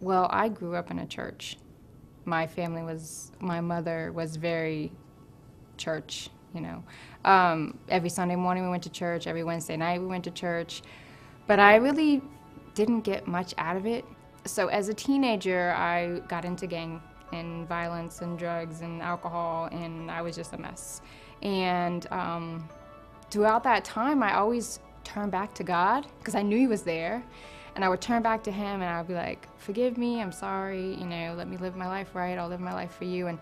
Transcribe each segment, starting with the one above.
Well, I grew up in a church. My mother was very church, you know. Every Sunday morning we went to church, every Wednesday night we went to church, but I really didn't get much out of it. So as a teenager, I got into gang and violence and drugs and alcohol, and I was just a mess. And throughout that time, I always turned back to God because I knew He was there. And I would turn back to Him and I would be like, forgive me, I'm sorry, you know, let me live my life right, I'll live my life for you. And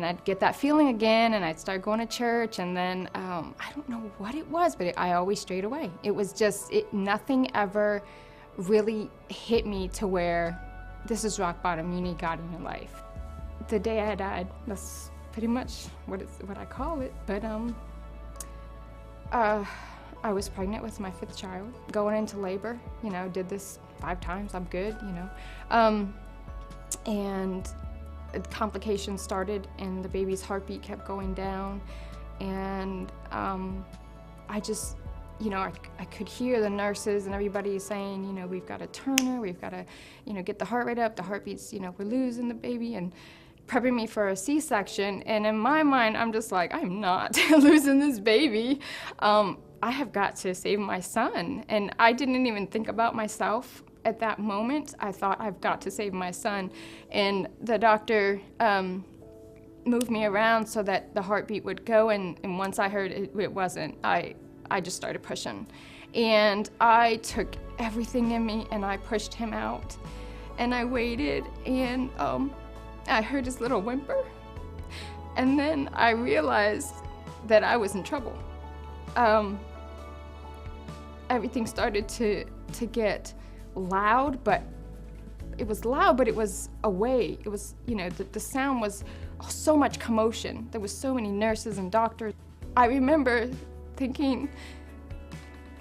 I'd get that feeling again, and I'd start going to church, and then I don't know what it was, but I always strayed away. It was just, nothing ever really hit me to where this is rock bottom, you need God in your life. The day I died, that's pretty much what I call it, but I was pregnant with my 5th child, going into labor, you know, did this 5 times, I'm good, you know. And complications started and the baby's heartbeat kept going down, and I just, you know, I could hear the nurses and everybody saying, you know, we've got to turn her, we've got to, you know, get the heart rate up, the heartbeats, you know, we're losing the baby, and prepping me for a C-section. And in my mind, I'm just like, I'm not losing this baby. I have got to save my son. And I didn't even think about myself at that moment. I thought, I've got to save my son. And the doctor moved me around so that the heartbeat would go, and once I heard it wasn't, I just started pushing. And I took everything in me and I pushed him out. And I waited, and I heard his little whimper. And then I realized that I was in trouble. Everything started to get loud, but it was loud, but it was away. It was, you know, the sound was so much commotion. There was so many nurses and doctors. I remember thinking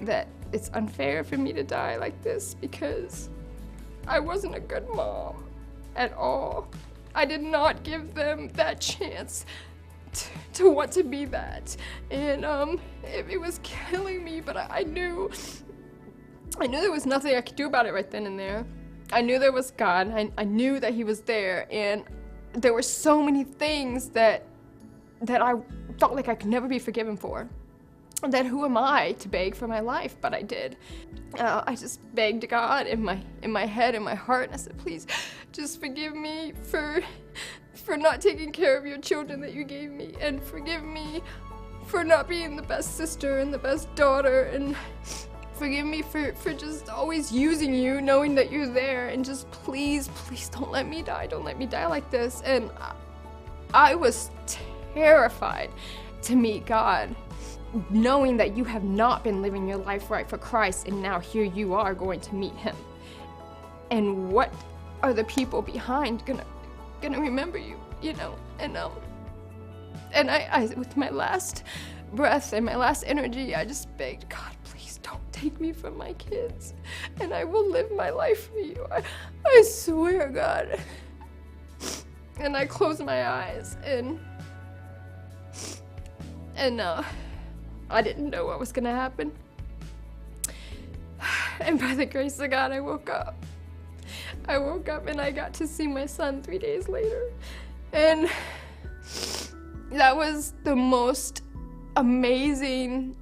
that it's unfair for me to die like this because I wasn't a good mom at all. I did not give them that chance to want to be that. And it was killing me, but I knew there was nothing I could do about it right then and there. I knew there was God. I knew that He was there, and there were so many things that I felt like I could never be forgiven for. That who am I to beg for my life? But I did. I just begged God in my head, in my heart, and I said, please, just forgive me for not taking care of your children that you gave me, and forgive me for not being the best sister and the best daughter, and forgive me for just always using you, knowing that you're there, and just please don't let me die. Don't let me die like this. And I was terrified to meet God, knowing that you have not been living your life right for Christ, and now here you are going to meet Him. And what are the people behind gonna remember you, you know? And I with my last breath and my last energy, I just begged God, please don't take me from my kids, and I will live my life for you. I swear, God. And I closed my eyes, and I didn't know what was gonna happen. And by the grace of God, I woke up. I woke up and I got to see my son 3 days later. And that was the most amazing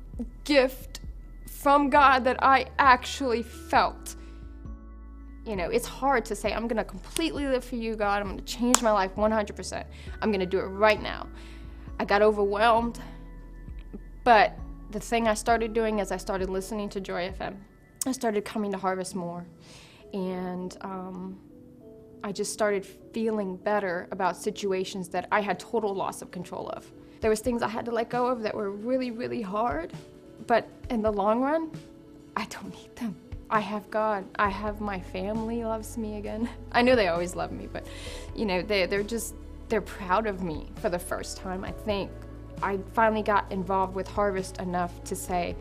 gift from God that I actually felt. You know, it's hard to say, I'm gonna completely live for you, God. I'm gonna change my life 100%. I'm gonna do it right now. I got overwhelmed. But the thing I started doing is I started listening to Joy FM. I started coming to Harvest more. And I just started feeling better about situations that I had total loss of control of. There was things I had to let go of that were really, really hard. But in the long run, I don't need them. I have God. I have my family loves me again. I know they always love me, but you know, they're proud of me for the first time, I think. I finally got involved with Harvest enough to say,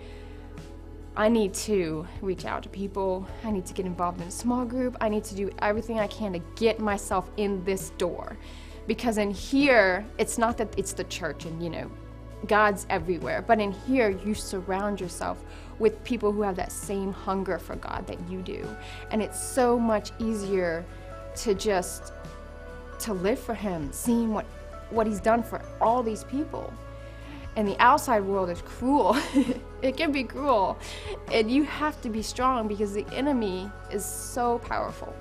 I need to reach out to people. I need to get involved in a small group. I need to do everything I can to get myself in this door. Because in here, it's not that it's the church and, you know, God's everywhere. But in here, you surround yourself with people who have that same hunger for God that you do. And it's so much easier to live for him, seeing what he's done for all these people. And the outside world is cruel. It can be cruel. And you have to be strong because the enemy is so powerful.